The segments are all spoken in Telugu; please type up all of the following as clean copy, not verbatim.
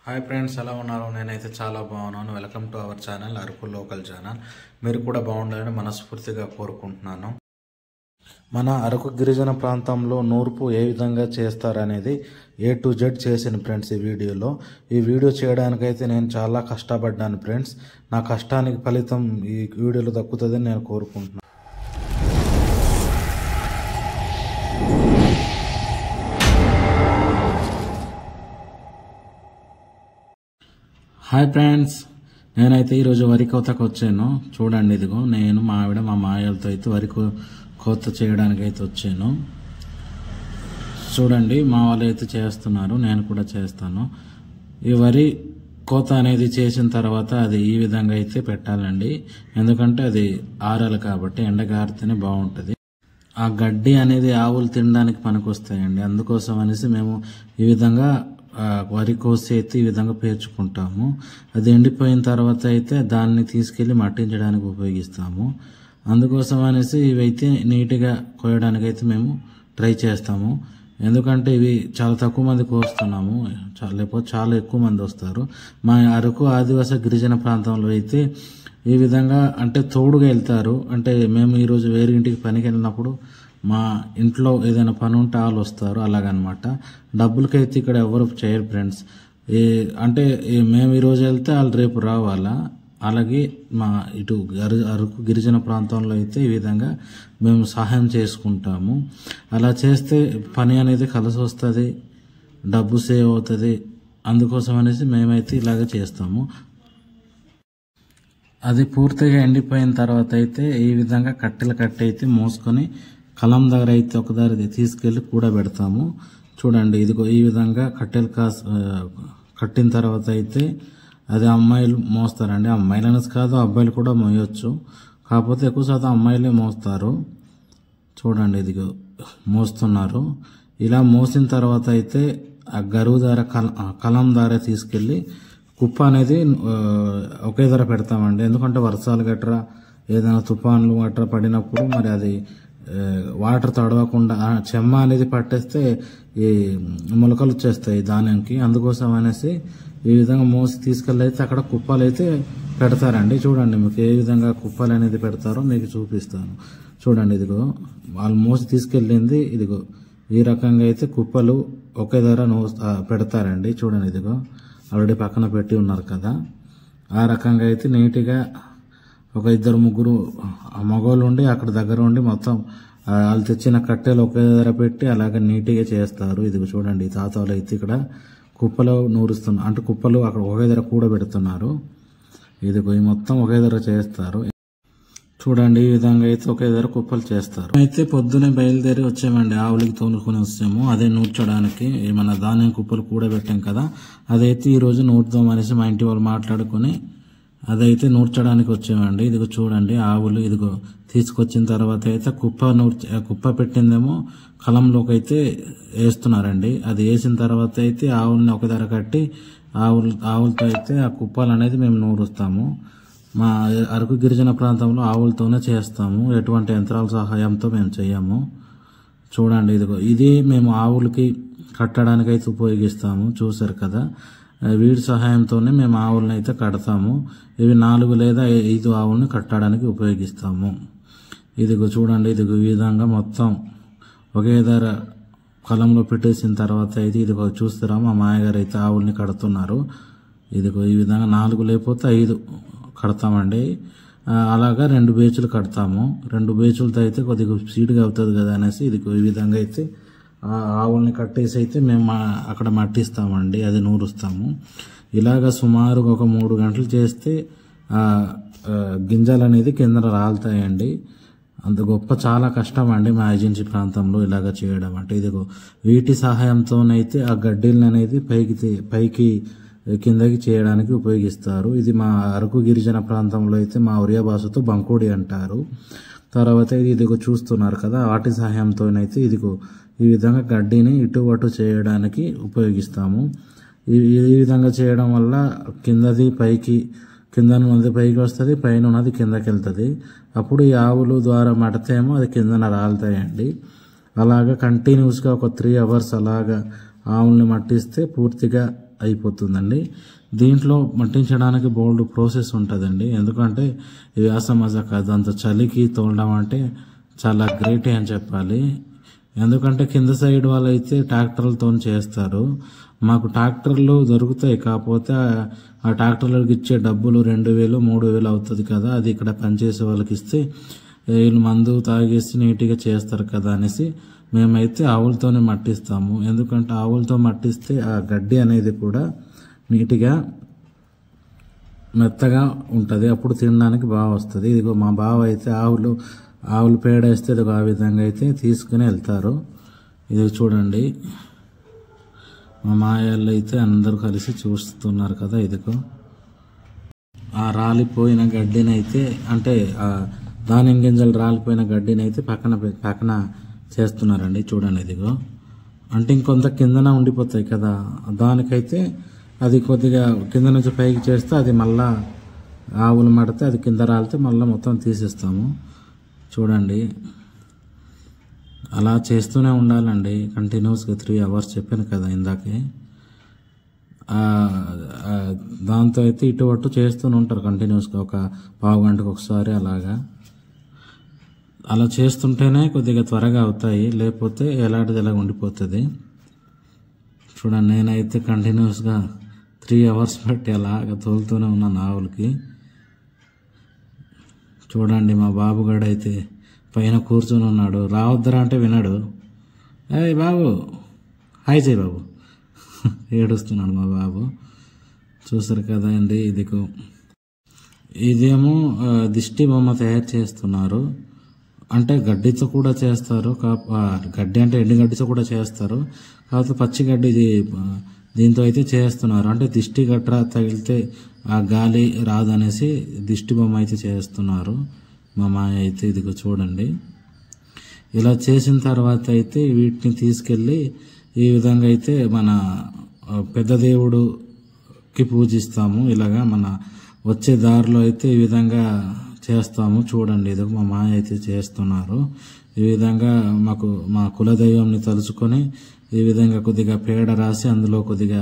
హాయ్ ఫ్రెండ్స్, ఎలా ఉన్నారు? నేనైతే చాలా బాగున్నాను. Welcome to our channel Araku local channel. మీరు కూడా బాగుండాలని మనస్ఫూర్తిగా కోరుకుంటున్నాను. మన అరకు గిరిజన ప్రాంతంలో నూర్పు ఏ విధంగా చేస్తారనేది A to Z చేసిన ఫ్రెండ్స్ ఈ వీడియో చేయడానికైతే నేను చాలా కష్టపడ్డాను ఫ్రెండ్స్. నా కష్టానికి ఫలితం ఈ వీడియోలో దక్కుతుందని నేను కోరుకుంటున్నాను. హాయ్ ఫ్రెండ్స్, నేనైతే ఈరోజు వరి కోతకు వచ్చాను. చూడండి, ఇదిగో నేను మా ఆవిడ మా మాయలతో అయితే వరి కోత చేయడానికి అయితే వచ్చాను. చూడండి, మా వాళ్ళు అయితే చేస్తున్నారు, నేను కూడా చేస్తాను. ఈ వరి కోత అనేది చేసిన తర్వాత అది ఈ విధంగా అయితే పెట్టాలండి. ఎందుకంటే అది ఆరాలి కాబట్టి, ఎండగా ఆరితేనే బాగుంటుంది. ఆ గడ్డి అనేది ఆవులు తినడానికి పనికొస్తాయండి. అందుకోసం అనేసి మేము ఈ విధంగా వరి కోసి అయితే ఈ విధంగా పేర్చుకుంటాము. అది ఎండిపోయిన తర్వాత అయితే దాన్ని తీసుకెళ్లి మట్టించడానికి ఉపయోగిస్తాము. అందుకోసం అనేసి ఇవైతే నీట్గా కోయడానికి అయితే మేము ట్రై చేస్తాము. ఎందుకంటే ఇవి చాలా తక్కువ మంది కోస్తున్నాము, లేకపోతే చాలా ఎక్కువ మంది వస్తారు. మా అరకు ఆదివాసీ గిరిజన ప్రాంతంలో అయితే ఈ విధంగా అంటే తోడుగా వెళ్తారు. అంటే మేము ఈరోజు వేరే ఇంటికి పనికి వెళ్ళినప్పుడు మా ఇంట్లో ఏదైనా పని ఉంటే వాళ్ళు వస్తారు, అలాగనమాట. డబ్బులకైతే ఇక్కడ ఎవరు చేయరు ఫ్రెండ్స్. అంటే మేము ఈరోజు వెళ్తే వాళ్ళు రేపు రావాలా. అలాగే మా ఇటు అరకు గిరిజన ప్రాంతంలో అయితే ఈ విధంగా మేము సహాయం చేసుకుంటాము. అలా చేస్తే పని అనేది కలిసి వస్తుంది, డబ్బు సేవ్ అవుతుంది. అందుకోసం అనేసి మేమైతే ఇలాగ చేస్తాము. అది పూర్తిగా ఎండిపోయిన తర్వాత అయితే ఈ విధంగా కట్టెలు అయితే మోసుకొని కలం దగ్గర అయితే ఒక దగ్గర తీసుకెళ్లి కూడబెడతాము. చూడండి, ఇదిగో ఈ విధంగా కట్టెలు కట్టిన తర్వాత అయితే అది అమ్మాయిలు మోస్తారండి. అమ్మాయిలు కాదు, అబ్బాయిలు కూడా మోయొచ్చు, కాకపోతే ఎక్కువ శాతం అమ్మాయిలే మోస్తారు. చూడండి, ఇదిగో మోస్తున్నారు. ఇలా మోసిన తర్వాత అయితే ఆ గరువు దార కలం దార తీసుకెళ్లి కుప్ప అనేది ఒకే ధర పెడతామండి. ఎందుకంటే వర్షాలు గట్రా ఏదైనా తుఫాన్లు గట్రా పడినప్పుడు మరి అది వాటర్ తడవకుండా చెమ్మ అనేది పట్టేస్తే ఈ మొలకలు వచ్చేస్తాయి ధాన్యంకి. అందుకోసం అనేసి ఈ విధంగా మోసి తీసుకెళ్ళి అయితే అక్కడ కుప్పలు అయితే పెడతారండి. చూడండి, మీకు ఏ విధంగా కుప్పలు అనేది పెడతారో మీకు చూపిస్తాను. చూడండి, ఇదిగో వాళ్ళు మోసి తీసుకెళ్ళింది. ఇదిగో ఈ రకంగా అయితే కుప్పలు ఒకే ధర పెడతారండి. చూడండి, ఇదిగో ఆల్రెడీ పక్కన పెట్టి ఉన్నారు కదా. ఆ రకంగా అయితే నీట్గా ఒక ఇద్దరు ముగ్గురు మగవాళ్ళు ఉండి అక్కడ దగ్గర ఉండి మొత్తం వాళ్ళు తెచ్చిన కట్టెలు ఒకే దగ్గర పెట్టి అలాగే నీట్గా చేస్తారు. ఇదిగో చూడండి, తాతలు అయితే ఇక్కడ కుప్పలు నూరుస్తున్నారు, అంటే కుప్పలు అక్కడ ఒకే దగ్గర కూడబెడుతున్నారు. ఇదిగో ఈ మొత్తం ఒకే దగ్గర చేస్తారు. చూడండి, ఈ విధంగా అయితే ఒకే దగ్గర కుప్పలు చేస్తారు. అయితే పొద్దునే బయలుదేరి వచ్చామండి, ఆవులకి తోలుకొని వచ్చాము. అదే నూర్చడానికి మన ధాన్యం కుప్పలు కూడబెట్టాం కదా, అదైతే ఈ రోజు నూర్దాం అనేసి మా ఇంటి వాళ్ళు మాట్లాడుకుని అదైతే నూర్చడానికి వచ్చామండి. ఇదిగో చూడండి, ఆవులు ఇదిగో తీసుకొచ్చిన తర్వాత అయితే కుప్ప పెట్టిందేమో కలంలోకి అయితే వేస్తున్నారండి. అది వేసిన తర్వాత అయితే ఆవుల్ని ఒక ధర కట్టి ఆవులతో అయితే ఆ కుప్పలు అనేది మేము నూరుస్తాము. మా అరకు గిరిజన ప్రాంతంలో ఆవులతోనే చేస్తాము, ఎటువంటి యంత్రాల సహాయంతో మేము చేయము. చూడండి, ఇదిగో ఇది మేము ఆవులకి కట్టడానికి అయితే ఉపయోగిస్తాము. చూసారు కదా, వీడి సహాయంతోనే మేము ఆవులను అయితే కడతాము. ఇవి 4 లేదా 5 ఆవులను కట్టడానికి ఉపయోగిస్తాము. ఇదిగో చూడండి, ఇదిగో ఈ విధంగా మొత్తం ఒకే ధర కలంలో పెట్టేసిన తర్వాత అయితే ఇదిగో చూస్తారా, మా మాయగారు అయితే ఆవుల్ని కడుతున్నారు. ఇదిగో ఈ విధంగా 4 లేకపోతే 5 కడతామండి. అలాగా 2 బేచులు కడతాము. 2 బేచులతో అయితే కొద్దిగా స్పీడ్గా అవుతుంది కదా అనేసి ఇదిగో ఈ విధంగా అయితే ఆవుల్ని కట్టేసి అయితే మేము అక్కడ మట్టిస్తామండి, అది నూరుస్తాము. ఇలాగ సుమారు ఒక 3 గంటలు చేస్తే గింజలు అనేది కింద రాలుతాయండి. అంత గొప్ప చాలా కష్టం అండి మా ఏజెన్సీ ప్రాంతంలో ఇలాగ చేయడం అంటే. ఇదిగో వీటి సహాయంతోనైతే ఆ గడ్డిలను అనేది పైకి కిందకి చేయడానికి ఉపయోగిస్తారు. ఇది మా అరకు గిరిజన ప్రాంతంలో అయితే మా ఒరియా భాషతో బంకోడి అంటారు. తర్వాత ఇదిగో చూస్తున్నారు కదా, వాటి సహాయంతోనైతే ఇదిగో ఈ విధంగా గడ్డిని ఇటు అటు చేయడానికి ఉపయోగిస్తాము. ఈ విధంగా చేయడం వల్ల కింద ఉన్నది పైకి వస్తుంది, పైన ఉన్నది కిందకి వెళ్తుంది. అప్పుడు ఈ ఆవులు ద్వారా మడతేమో అది కిందన రాలుతాయండి. అలాగా కంటిన్యూస్గా ఒక 3 hours అలాగా ఆవుల్ని మట్టిస్తే పూర్తిగా అయిపోతుందండి. దీంట్లో మట్టించడానికి బోల్డ్ ప్రాసెస్ ఉంటుందండి. ఎందుకంటే ఇది అసమజ కాదు, అంత చలికి తోలడం అంటే చాలా గ్రేట్ అని చెప్పాలి. ఎందుకంటే కింద సైడ్ వాళ్ళు అయితే ట్రాక్టర్లతో చేస్తారు. మాకు ట్రాక్టర్లు దొరుకుతాయి, కాకపోతే ఆ ట్రాక్టర్లకు ఇచ్చే డబ్బులు 2000 3000 అవుతుంది కదా. అది ఇక్కడ పనిచేసే వాళ్ళకి ఇస్తే వీళ్ళు మందు తాగేసి నీట్గా చేస్తారు కదా అనేసి మేమైతే ఆవులతోనే మట్టిస్తాము. ఎందుకంటే ఆవులతో మట్టిస్తే ఆ గడ్డి అనేది కూడా నీట్గా మెత్తగా ఉంటుంది, అప్పుడు తినడానికి బాగా వస్తుంది. ఇదిగో మా బావ అయితే ఆవులు పేడ వేస్తే ఇదిగో ఆ విధంగా అయితే తీసుకుని వెళ్తారు. ఇది చూడండి, మా మాయాళ్ళు అయితే అందరూ కలిసి చూస్తున్నారు కదా. ఇదిగో ఆ రాలిపోయిన గడ్డినైతే అంటే ధాన్యం గింజలు రాలిపోయిన గడ్డినైతే పక్కన చేస్తున్నారండి. చూడండి ఇదిగో, అంటే ఇంకొంత కిందన ఉండిపోతాయి కదా, దానికైతే అది కొద్దిగా కింద నుంచి పైకి చేస్తే అది మళ్ళా ఆవులు మడితే అది కింద రాలితే మళ్ళీ మొత్తం తీసేస్తాము. చూడండి, అలా చేస్తూనే ఉండాలండి కంటిన్యూస్గా 3 hours చెప్పాను కదా ఇందాకే. దాంతో అయితే ఇటు అటు చేస్తూనే ఉంటారు కంటిన్యూస్గా, ఒక పావు గంటకు ఒకసారి అలాగా. అలా చేస్తుంటేనే కొద్దిగా త్వరగా అవుతాయి, లేకపోతే ఎలాంటిది ఎలా ఉండిపోతుంది. చూడండి, నేనైతే కంటిన్యూస్గా 3 hours బట్టి అలాగ తోలుతూనే ఉన్నాను ఆవులకి. చూడండి, మా బాబుగాడు అయితే పైన కూర్చొని ఉన్నాడు, రావద్దరా అంటే వినడు. ఏయ్ బాబు, హాయ్ చేయి బాబు, ఏడుస్తున్నాడు మా బాబు. చూసారు కదా అండి, ఇదేమో దిష్టి బొమ్మ తయారు చేస్తున్నారు. అంటే గడ్డితో కూడా చేస్తారు, గడ్డి అంటే ఎండు గడ్డితో కూడా చేస్తారు, కాకపోతే పచ్చి గడ్డి దీంతో అయితే చేస్తున్నారు. అంటే దిష్టి గట్రా తగిలితే ఆ గాలి రాదనేసి దిష్టి బొమ్మ అయితే చేస్తున్నారు మా మాయ అయితే. ఇదిగో చూడండి, ఇలా చేసిన తర్వాత అయితే వీటిని తీసుకెళ్ళి ఈ విధంగా అయితే మన పెద్ద దేవుడుకి పూజిస్తాము. ఇలాగా మన వచ్చే దారిలో అయితే ఈ విధంగా చేస్తాము. చూడండి, ఇది మా మాయ అయితే చేస్తున్నారు. ఈ విధంగా మా కులదైవంని తలుచుకొని ఈ విధంగా కొద్దిగా పేడ రాసి అందులో కొద్దిగా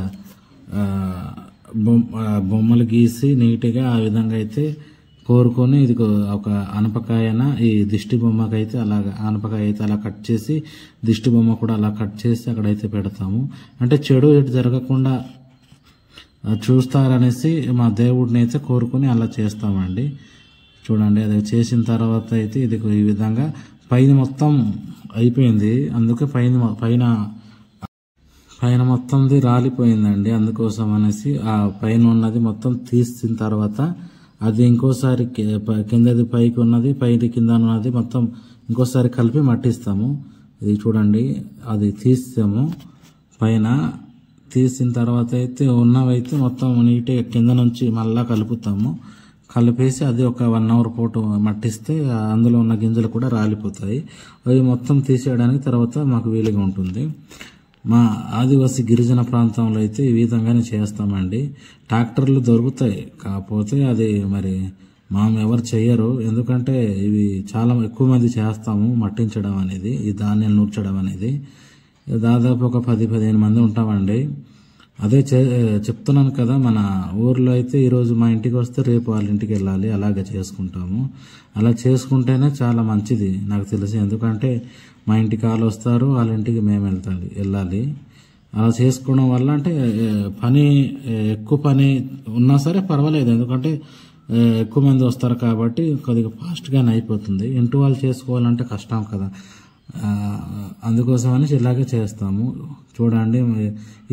బొమ్మలు గీసి నీట్గా ఆ విధంగా అయితే కోరుకొని ఇది ఒక ఆనపకాయన ఈ దిష్టి బొమ్మకైతే అలాగా ఆనపకాయ అయితే అలా కట్ చేసి దిష్టి బొమ్మ కూడా అలా కట్ చేసి అక్కడైతే పెడతాము. అంటే చెడు ఎటు జరగకుండా చూస్తారనేసి మా దేవుడిని అయితే కోరుకొని అలా చేస్తామండి. చూడండి, అది చేసిన తర్వాత అయితే ఇది ఈ విధంగా పైన మొత్తం అయిపోయింది, అందుకే పైన మొత్తంది రాలిపోయిందండి. అందుకోసం అనేసి ఆ పైన ఉన్నది మొత్తం తీసిన తర్వాత అది ఇంకోసారి కిందది పైకి ఉన్నది పైకి కింద ఉన్నది మొత్తం ఇంకోసారి కలిపి మట్టిస్తాము. ఇది చూడండి, అది తీస్తాము. పైన తీసిన తర్వాత అయితే ఉన్నవైతే మొత్తం నీట్గా కింద నుంచి మళ్ళా కలుపుతాము. కలిపేసి అది ఒక 1 hour పాటు మట్టిస్తే అందులో ఉన్న గింజలు కూడా రాలిపోతాయి. అవి మొత్తం తీసేయడానికి తర్వాత మాకు వీలుగా ఉంటుంది. మా ఆదివాసీ గిరిజన ప్రాంతంలో అయితే ఈ విధంగానే చేస్తామండి. ట్రాక్టర్లు దొరుకుతాయి, కాకపోతే అది మరి ఎవరు చెయ్యరు. ఎందుకంటే ఇవి చాలా ఎక్కువ మంది చేస్తాము మట్టించడం అనేది, ఈ ధాన్యాలు నూర్చడం అనేది. దాదాపు ఒక 10-15 మంది ఉంటామండి. అదే చెప్తున్నాను కదా, మన ఊర్లో అయితే ఈరోజు మా ఇంటికి వస్తే రేపు వాళ్ళ ఇంటికి వెళ్ళాలి, అలాగే చేసుకుంటాము. అలా చేసుకుంటేనే చాలా మంచిది నాకు తెలిసి. ఎందుకంటే మా ఇంటికి వాళ్ళు వస్తారు, వాళ్ళ ఇంటికి మేము వెళ్ళాలి. అలా చేసుకోవడం వల్ల అంటే ఎక్కువ పని ఉన్నా సరే పర్వాలేదు, ఎందుకంటే ఎక్కువ మంది వస్తారు కాబట్టి కొద్దిగా ఫాస్ట్గానే అయిపోతుంది. ఇంటి వాళ్ళు చేసుకోవాలంటే కష్టం కదా, అందుకోసమని ఇలాగే చేస్తాము. చూడండి,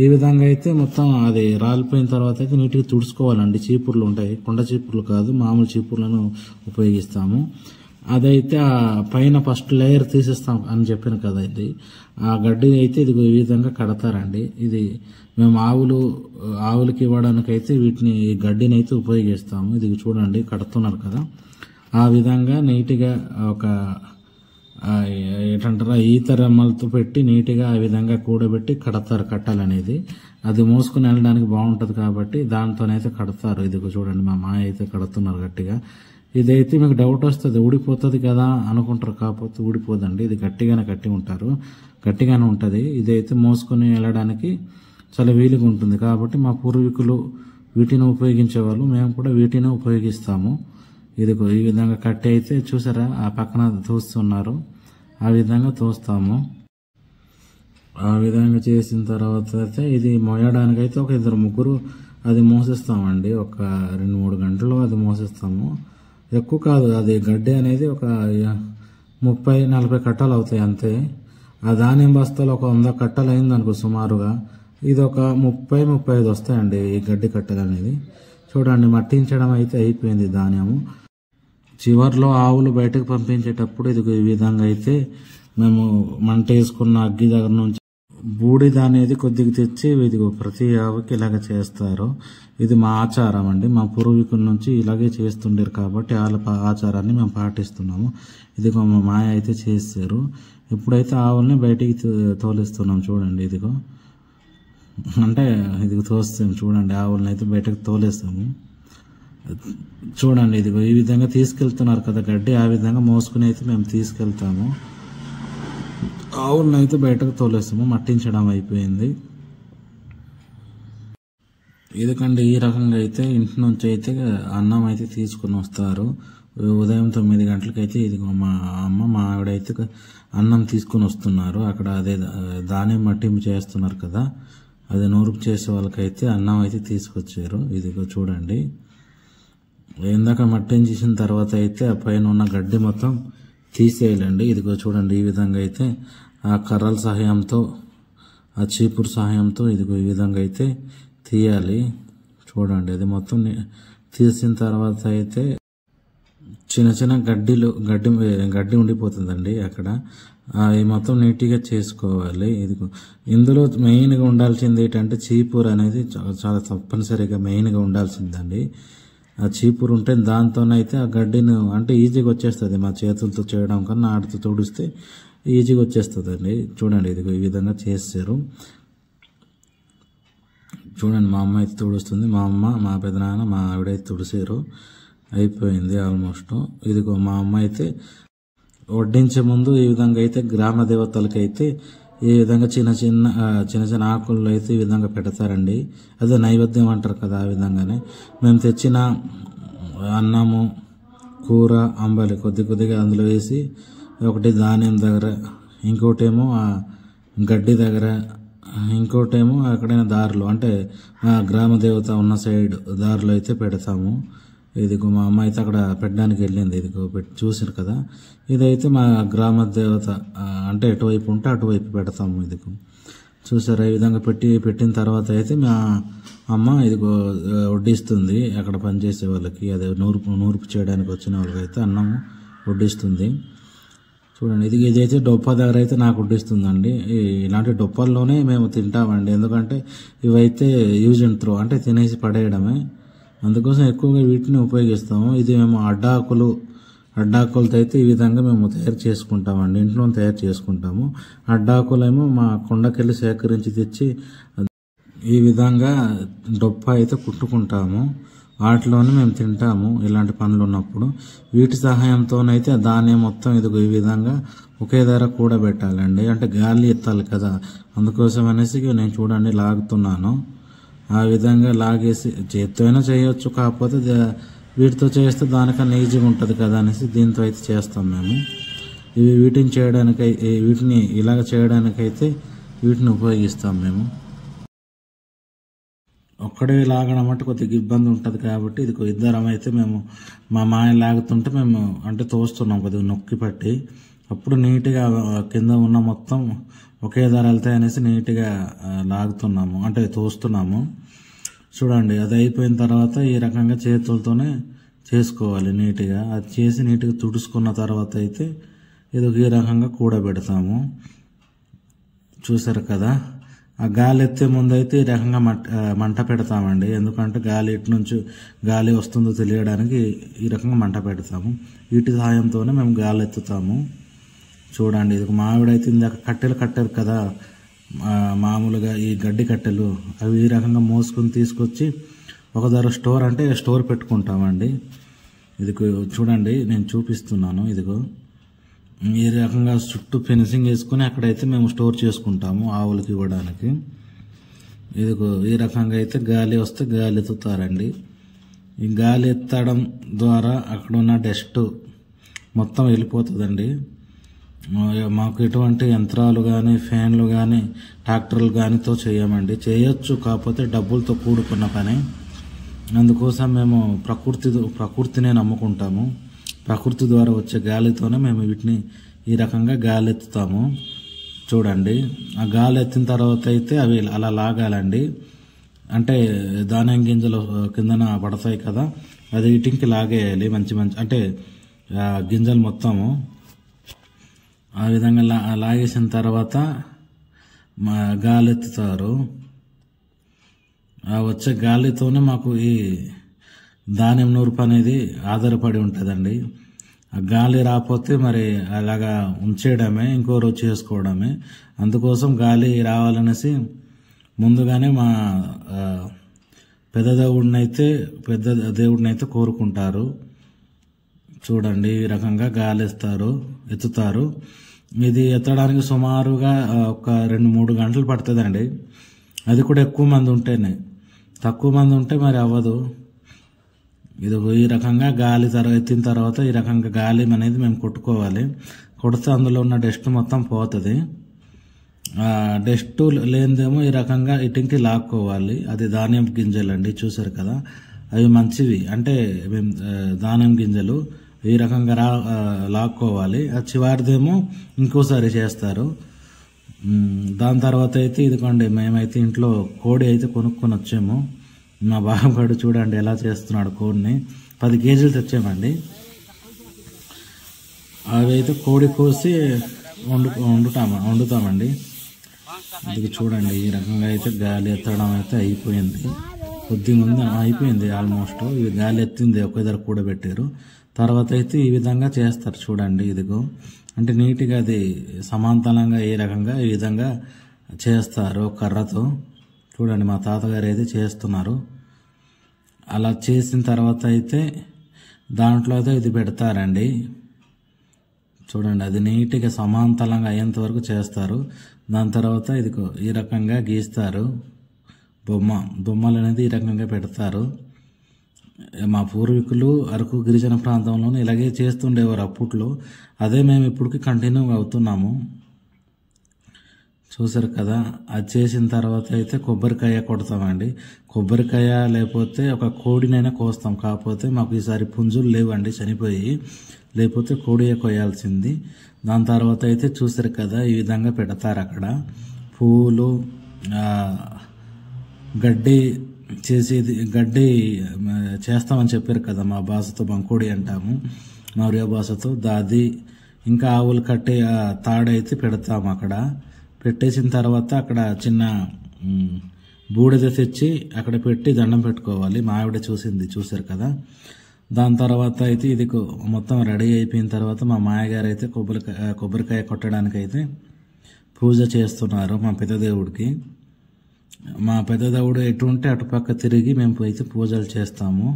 ఈ విధంగా అయితే మొత్తం అది రాలిపోయిన తర్వాత అయితే నీట్గా తుడుచుకోవాలండి. చీపుర్లు ఉంటాయి, కొండ చీపుర్లు కాదు, మామూలు చీపుర్లను ఉపయోగిస్తాము. అదైతే ఆ పైన ఫస్ట్ లేయర్ తీసేస్తాం అని చెప్పాను కదా, ఇది ఆ గడ్డి అయితే ఇది ఈ విధంగా కడతారండి. ఇది మేము ఆవులకి ఇవ్వడానికి అయితే వీటిని ఈ గడ్డిని అయితే ఉపయోగిస్తాము. ఇది చూడండి, కడుతున్నారు కదా, ఆ విధంగా నీట్గా ఒక ఏంటంటారా ఈత రెమ్మలతో పెట్టి నీట్గా ఆ విధంగా కూడబెట్టి కడతారు. కట్టాలనేది అది మోసుకుని వెళ్ళడానికి బాగుంటుంది కాబట్టి దాంతోనైతే కడతారు. ఇది చూడండి, మా మాయ అయితే కడుతున్నారు గట్టిగా. ఇదైతే మీకు డౌట్ వస్తుంది, ఊడిపోతుంది కదా అనుకుంటారు, కాకపోతే ఊడిపోదండి. ఇది గట్టిగానే కట్టి ఉంటారు, గట్టిగానే ఉంటుంది. ఇదైతే మోసుకొని వెళ్ళడానికి చాలా వీలుగా ఉంటుంది. కాబట్టి మా పూర్వీకులు వీటిని ఉపయోగించేవాళ్ళు, మేము కూడా వీటిని ఉపయోగిస్తాము. ఇదిగో ఈ విధంగా కట్టి అయితే చూసారా, ఆ పక్కన తోస్తున్నారు, ఆ విధంగా తోస్తాము. ఆ విధంగా చేసిన తర్వాత అయితే ఇది మోయడానికైతే ఒక 2-3 అది మోసేస్తామండి. ఒక 2-3 గంటలు అది మోసేస్తాము. ఎక్కువ కాదు, అది గడ్డి అనేది ఒక 30-40 కట్టలు అవుతాయి అంతే. ఆ ధాన్యం బస్తాలు ఒక 100 కట్టలు అయిందనుకో సుమారుగా, ఇది ఒక 30-35 వస్తాయండి ఈ గడ్డి కట్టెలు అనేది. చూడండి, మట్టించడం అయితే అయిపోయింది ధాన్యము. చివర్లో ఆవులు బయటకు పంపించేటప్పుడు ఇది ఈ విధంగా అయితే మేము మంట వేసుకున్న అగ్గి దగ్గర నుంచి బూడిద అనేది కొద్దిగా తెచ్చి ఇదిగో ప్రతి ఆవుకి ఇలాగ చేస్తారు. ఇది మా ఆచారం అండి, మా పూర్వీకుల నుంచి ఇలాగే చేస్తుండారు కాబట్టి వాళ్ళ ఆచారాన్ని మేము పాటిస్తున్నాము. ఇదిగో మా మాయ అయితే చేస్తారు. ఇప్పుడైతే ఆవుల్ని బయటికి తోలిస్తున్నాం. చూడండి, ఇదిగో అంటే ఇదిగో తోస్తాము. చూడండి, ఆవుల్ని అయితే బయటకు తోలేస్తాము. చూడండి, ఇదిగో ఈ విధంగా తీసుకెళ్తున్నారు కదా గడ్డి, ఆ విధంగా మోసుకుని అయితే మేము తీసుకెళ్తాము. ఆవులను అయితే బయటకు తోలేస్తాము. మట్టించడం అయిపోయింది. ఎందుకంటే ఈ రకంగా అయితే ఇంటి నుంచి అయితే అన్నం అయితే తీసుకుని వస్తారు. ఉదయం 9 గంటలకైతే ఇదిగో మా అమ్మ మా ఆవిడైతే అన్నం తీసుకుని వస్తున్నారు. అక్కడ అదే ధాన్యం మట్టింపు చేస్తున్నారు కదా, అది నూరుపు చేసే వాళ్ళకైతే అన్నం అయితే తీసుకొచ్చారు. ఇదిగో చూడండి, ఇందాక మట్టించేసిన తర్వాత అయితే ఆ పైన ఉన్న గడ్డి మొత్తం తీసేయాలండి. ఇదిగో చూడండి, ఈ విధంగా అయితే ఆ కర్రల సహాయంతో, ఆ చీపురు సహాయంతో ఇదిగో ఈ విధంగా అయితే తీయాలి. చూడండి, అది మొత్తం తీసిన తర్వాత అయితే చిన్న చిన్న గడ్డి ఉండిపోతుందండి అక్కడ. అవి మొత్తం నీట్గా చేసుకోవాలి. ఇదిగో ఇందులో మెయిన్గా ఉండాల్సింది ఏంటంటే చీపురు అనేది చాలా తప్పనిసరిగా మెయిన్గా ఉండాల్సిందండి. ఆ చీపురు ఉంటే దాంతోనైతే ఆ గడ్డిని అంటే ఈజీగా వచ్చేస్తుంది. మా చేతులతో చేయడం కన్నా ఆడితో తుడిస్తే ఈజీగా వచ్చేస్తుందండి. చూడండి, ఇదిగో ఈ విధంగా చేస్తారు. చూడండి, మా అమ్మ అయితే తుడుస్తుంది. మా అమ్మ, మా పెదనాన్న, మా ఆవిడైతే తుడిసారు. అయిపోయింది ఆల్మోస్ట్. ఇదిగో మా అమ్మ అయితే వడ్డించే ముందు ఈ విధంగా అయితే గ్రామ దేవతలకైతే ఈ విధంగా చిన్న చిన్న ఆకుల్లో అయితే ఈ విధంగా పెడతారండి. అదే నైవేద్యం అంటారు కదా, ఆ విధంగానే మేము తెచ్చిన అన్నము, కూర, అంబలి కొద్దిగా అందులో వేసి, ఒకటి ధాన్యం దగ్గర, ఇంకోటేమో ఆ గడ్డి దగ్గర, ఇంకోటేమో ఎక్కడైనా దారిలో అంటే గ్రామ దేవత ఉన్న సైడ్ దారిలో అయితే పెడతాము. ఇదిగో మా అమ్మ అయితే అక్కడ పెట్టడానికి వెళ్ళింది. ఇదిగో చూసారు కదా, ఇదైతే మా గ్రామ దేవత అంటే ఎటువైపు ఉంటే అటువైపు పెడతాము. ఇదిగో చూసారా, ఈ విధంగా పెట్టిన తర్వాత అయితే మా అమ్మ ఇదిగో వడ్డిస్తుంది. అక్కడ పనిచేసే వాళ్ళకి, అదే నూర్పు చేయడానికి వచ్చిన వాళ్ళకైతే అన్నం వడ్డిస్తుంది. చూడండి, ఇదైతే డొప్ప దగ్గర అయితే నాకు వడ్డిస్తుందండి. ఇలాంటి డొప్పల్లోనే మేము తింటామండి. ఎందుకంటే ఇవైతే యూజ్ అండ్ త్రో అంటే తినేసి పడేయడమే, అందుకోసం ఎక్కువగా వీటిని ఉపయోగిస్తాము. ఇది మేము అడ్డాకులతో అయితే ఈ విధంగా మేము తయారు చేసుకుంటామండి, ఇంట్లో తయారు చేసుకుంటాము. అడ్డాకులేమో మా కొండకెళ్ళి సేకరించి తెచ్చి ఈ విధంగా డొప్ప అయితే కుట్టుకుంటాము. వాటిలోనే మేము తింటాము ఇలాంటి పనులు ఉన్నప్పుడు. వీటి సహాయంతోనైతే ధాన్యం మొత్తం ఇదిగో ఈ విధంగా ఒకే ధర కూడబెట్టాలండి. అంటే గాలి ఎత్తాలి కదా, అందుకోసం అనేసి నేను చూడండి లాగుతున్నాను. ఆ విధంగా లాగేసి చేత్తో అయినా చేయొచ్చు, కాకపోతే వీటితో చేస్తే దానికన్నా ఈజీగా ఉంటుంది కదా అనేసి దీంతో అయితే చేస్తాం మేము. వీటిని ఇలాగ చేయడానికైతే వీటిని ఉపయోగిస్తాం మేము. ఒక్కడే లాగడం అంటే కొద్దిగా ఇబ్బంది ఉంటుంది కాబట్టి ఇది ఇద్దరం అయితే మేము మా మాయ లాగుతుంటే మేము అంటే తోస్తున్నాం కొద్దిగా నొక్కి పట్టి, అప్పుడు నీట్గా కింద ఉన్న మొత్తం ఒకే ధర వెళ్తాయి అనేసి నీట్గా లాగుతున్నాము అంటే తోస్తున్నాము. చూడండి, అది అయిపోయిన తర్వాత ఈ రకంగా చేతులతోనే చేసుకోవాలి నీట్గా. అది చేసి నీట్గా తుడుచుకున్న తర్వాత అయితే ఇది ఈ రకంగా కూడబెడతాము. చూసారు కదా, ఆ గాలి ఎత్తే ముందు అయితే ఈ రకంగా మంట పెడతామండి. ఎందుకంటే గాలి ఇటు నుంచి గాలి వస్తుందో తెలియడానికి ఈ రకంగా మంట పెడతాము. వీటి సహాయంతోనే మేము గాలి ఎత్తుతాము. చూడండి, ఇది మామిడైతే ఇందాక కట్టెలు కట్టారు కదా మామూలుగా ఈ గడ్డి కట్టెలు, అవి ఈ రకంగా మోసుకొని తీసుకొచ్చి ఒక ధర స్టోర్ పెట్టుకుంటామండి. ఇది చూడండి, నేను చూపిస్తున్నాను. ఇదిగో ఈ రకంగా చుట్టూ ఫెన్సింగ్ వేసుకుని అక్కడైతే మేము స్టోర్ చేసుకుంటాము ఆవులకి ఇవ్వడానికి. ఇదిగో ఈ రకంగా అయితే గాలి వస్తే గాలి ఎత్తుతారండి. ఈ గాలి ఎత్తడం ద్వారా అక్కడ ఉన్న డస్ట్ మొత్తం వెళ్ళిపోతుందండి. మాకు ఎటువంటి యంత్రాలు కానీ ఫ్యాన్లు కానీ ట్రాక్టర్లు కానీతో చేయమండి. చేయొచ్చు, కాకపోతే డబ్బులతో కూడుకున్న పని. అందుకోసం మేము ప్రకృతినే నమ్ముకుంటాము. ప్రకృతి ద్వారా వచ్చే గాలితోనే మేము వీటిని ఈ రకంగా గాలి ఎత్తుతాము. చూడండి, ఆ గాలి ఎత్తిన తర్వాత అయితే అవి అలా లాగాలండి. అంటే ధాన్యం గింజలు కిందన పడతాయి కదా, అది వీటికి లాగేయాలి. మంచి అంటే గింజలు మొత్తము ఆ విధంగా లాగేసిన తర్వాత గాలి ఎత్తుతారు. ఆ వచ్చే గాలితోనే మాకు ఈ ధాన్యం నూర్పు అనేది ఆధారపడి ఉంటుందండి. ఆ గాలి రాకపోతే మరి అలాగా ఉంచేయడమే, ఇంకో రోజు చేసుకోవడమే. అందుకోసం గాలి రావాలనేసి ముందుగానే మా పెద్ద దేవుడినైతే కోరుకుంటారు. చూడండి, ఈ రకంగా గాలి ఎత్తుతారు. ఇది ఎత్తడానికి సుమారుగా ఒక 2-3 గంటలు పడుతుందండి. అది కూడా ఎక్కువ మంది ఉంటేనే. తక్కువ మంది ఉంటే మరి అవ్వదు. ఇది ఈ రకంగా గాలి ఎత్తిన తర్వాత ఈ రకంగా గాలి అనేది మేము కొట్టుకోవాలి. కొడితే అందులో ఉన్న డస్ట్ మొత్తం పోతుంది. డస్ట్ లేనిదేమో ఈ రకంగా ఇటింకి లాక్కోవాలి. అది ధాన్యం గింజలు అండి, చూసారు కదా, అవి మంచివి. అంటే మేము ధాన్యం గింజలు ఈ రకంగా లాక్కోవాలి. ఆ చివరిదేమో ఇంకోసారి చేస్తారు. దాని తర్వాత అయితే ఇదిగోండి, మేమైతే ఇంట్లో కోడి అయితే కొనుక్కొని వచ్చాము. మా బావగాడు చూడండి ఎలా చేస్తున్నాడు కోడిని. 10 కేజీలు తెచ్చామండి. అవి అయితే కోడి కోసి వండుతామండి. ఇది చూడండి, ఈ రకంగా అయితే గాలి ఎత్తడం అయితే అయిపోయింది. కొద్దిగా ఉంది, అయిపోయింది ఆల్మోస్ట్. ఇవి గాలి ఎత్తింది ఒక దగ్గర కూడబెట్టారు. తర్వాత అయితే ఈ విధంగా చేస్తారు. చూడండి, ఇదిగో అంటే నీట్గా అది సమాంతరంగా ఈ విధంగా చేస్తారు కర్రతో. చూడండి, మా తాతగారు అయితే చేస్తున్నారు. అలా చేసిన తర్వాత అయితే దాంట్లో అయితే ఇది పెడతారండి. చూడండి, అది నీట్గా సమాంతరంగా అయ్యేంత వరకు చేస్తారు. దాని తర్వాత ఇది ఈ రకంగా గీస్తారు. బొమ్మలు అనేది ఈ రకంగా పెడతారు. మా పూర్వీకులు అరకు గిరిజన ప్రాంతంలోనే ఇలాగే చేస్తుండేవారు అప్పట్లో. అదే మేము ఇప్పటికి కంటిన్యూగా అవుతున్నాము. చూసారు కదా. అది చేసిన తర్వాత అయితే కొబ్బరికాయ కొడతామండి. కొబ్బరికాయ లేకపోతే ఒక కోడినైనా కోస్తాం. కాకపోతే మాకు ఈసారి పుంజులు లేవండి, చనిపోయి. లేకపోతే కోడియే కొయ్యాల్సింది. దాని తర్వాత అయితే చూసారు కదా, ఈ విధంగా పెడతారు. అక్కడ పూలు, గడ్డి చేస్తామని చెప్పారు కదా, మా భాషతో బంకోడి అంటాము, మా ఒరియా భాషతో దాది. ఇంకా ఆవులు కట్టే తాడైతే పెడతాము. అక్కడ పెట్టేసిన తర్వాత అక్కడ చిన్న బూడిద తెచ్చి అక్కడ పెట్టి దండం పెట్టుకోవాలి. మా ఆవిడ చూసారు కదా. దాని తర్వాత అయితే ఇది మొత్తం రెడీ అయిపోయిన తర్వాత మా మాయగారు అయితే కొబ్బరికాయ కొట్టడానికి అయితే పూజ చేస్తున్నారు మా పెద్దదేవుడికి. మా పెద్దదేవుడు ఎటు ఉంటే అటుపక్క తిరిగి మేము అయితే పూజలు చేస్తాము.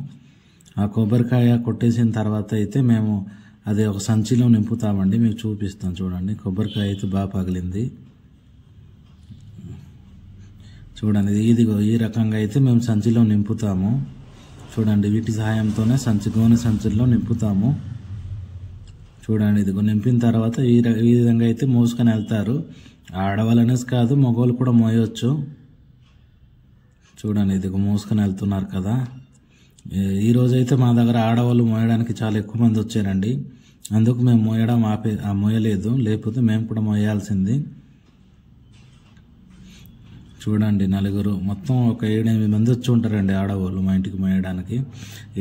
ఆ కొబ్బరికాయ కొట్టేసిన తర్వాత అయితే మేము అది ఒక సంచిలో నింపుతామండి. మీకు చూపిస్తాం. చూడండి, కొబ్బరికాయ అయితే బాగా పగిలింది. చూడండి, ఇదిగో ఈ రకంగా అయితే మేము సంచిలో నింపుతాము. చూడండి, వీటి సహాయంతోనే గోనె సంచుల్లో నింపుతాము. చూడండి, ఇదిగో నింపిన తర్వాత ఈ విధంగా అయితే మోసుకొని వెళ్తారు. ఆడవాళ్ళనేసి కాదు, మగవాళ్ళు కూడా మోయవచ్చు. చూడండి, ఇదిగో మోసుకొని వెళ్తున్నారు కదా. ఈరోజైతే మా దగ్గర ఆడవాళ్ళు మోయడానికి చాలా ఎక్కువ మంది వచ్చారండి. అందుకు మేము మోయలేదు, లేకపోతే మేము కూడా మోయాల్సింది. చూడండి, నలుగురు మొత్తం ఒక 7-8 మంది వచ్చి ఉంటారండి ఆడవాళ్ళు మా ఇంటికి మోయడానికి.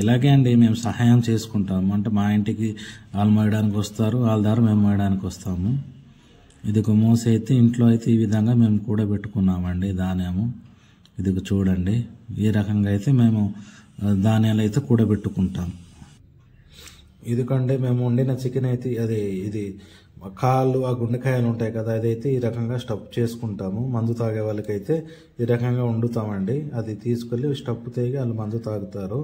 ఇలాగే అండి మేము సహాయం చేసుకుంటాము. అంటే మా ఇంటికి వాళ్ళు మోయడానికి వస్తారు, వాళ్ళ ద్వారా మేము మోయడానికి వస్తాము. ఇది మోసి అయితే ఇంట్లో అయితే ఈ విధంగా మేము కూడా పెట్టుకున్నామండి ధాన్యము. ఇది చూడండి, ఈ రకంగా అయితే మేము ధాన్యాలు అయితే కూడబెట్టుకుంటాం. ఇదికంటే మేము వండిన చికెన్ అయితే ఇది కాళ్ళు ఆ గుండెకాయలు ఉంటాయి కదా, అదైతే ఈ రకంగా స్టఫ్ చేసుకుంటాము. మందు తాగే వాళ్ళకైతే ఈ రకంగా వండుతామండి. అది తీసుకెళ్ళి స్టఫ్ తేగి వాళ్ళు మందు తాగుతారు.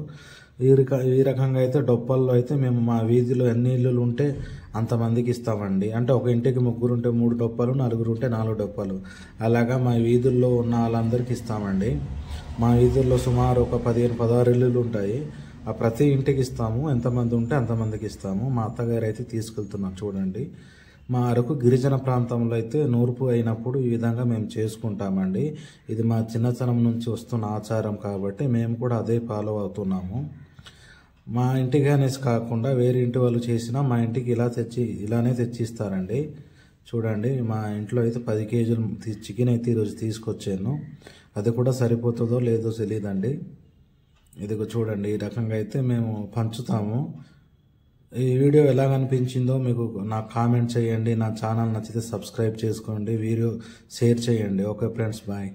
ఈ రకంగా అయితే డొప్పల్లో అయితే మేము మా వీధిలో ఎన్ని ఇల్లులు ఉంటే అంతమందికి ఇస్తామండి. అంటే ఒక ఇంటికి 3 ఉంటే 3 డొప్పలు, 4 ఉంటే 4 డొప్పలు, అలాగా మా వీధుల్లో ఉన్న వాళ్ళందరికీ ఇస్తామండి. మా వీధుల్లో సుమారు ఒక 15-16 ఇల్లులు ఉంటాయి. ఆ ప్రతి ఇంటికి ఇస్తాము. ఎంతమంది ఉంటే అంతమందికి ఇస్తాము. మా అత్తగారు అయితే తీసుకెళ్తున్నారు చూడండి. మా అరకు గిరిజన ప్రాంతంలో అయితే నూర్పు అయినప్పుడు ఈ విధంగా మేము చేసుకుంటామండి. ఇది మా చిన్నతనం నుంచి వస్తున్న ఆచారం కాబట్టి మేము కూడా అదే ఫాలో అవుతున్నాము. మా ఇంటికి అనేసి కాకుండా వేరే ఇంటి వాళ్ళు చేసినా మా ఇంటికి ఇలానే తెచ్చిస్తారండి. చూడండి, మా ఇంట్లో అయితే 10 కేజీలు చికెన్ అయితే ఈరోజు తీసుకొచ్చాను. అది కూడా సరిపోతుందో లేదో తెలియదండి. ఇదిగో చూడండి, ఈ రకంగా అయితే మేము పంచుతాము. ఈ వీడియో ఎలా అనిపించిందో మీకు నాకు కామెంట్ చేయండి. నా ఛానల్ నచ్చితే సబ్స్క్రైబ్ చేసుకోండి. వీడియో షేర్ చేయండి. Okay friends, bye.